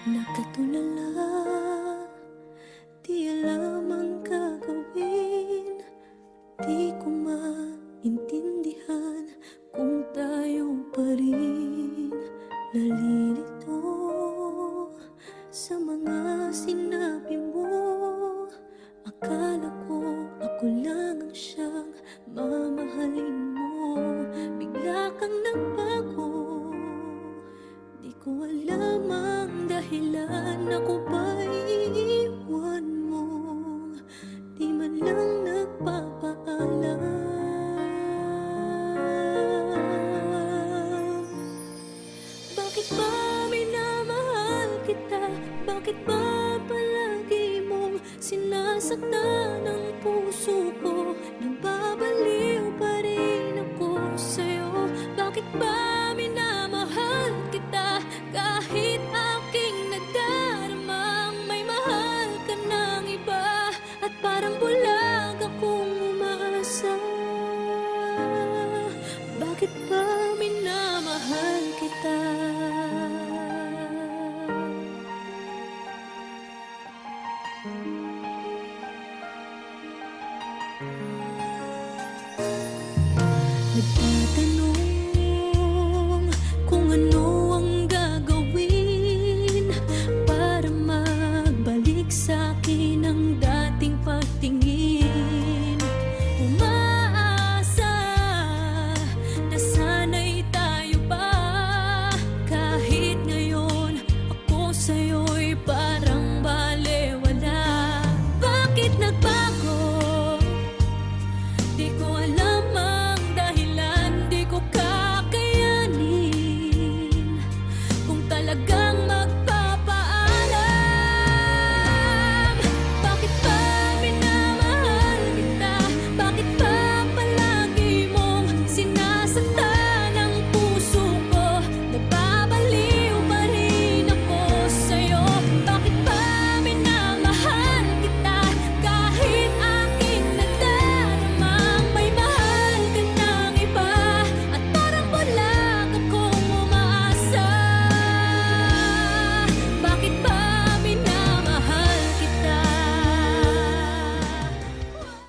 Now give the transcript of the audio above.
Nagkatulala, di alam ang gagawin. Di ko maintindihan kung tayo pa rin. Nalilito sa mga sinabi mo. Akala ko ako lang ang siyang mamahalin mo. Bigla kang nagbago, di ko alam ang dahilan. Ako ba'y iiwan mo? Di man lang nagpapaalam. Bakit ba minamahal kita? Bakit ba palagi mong sinasaktan ang puso ko?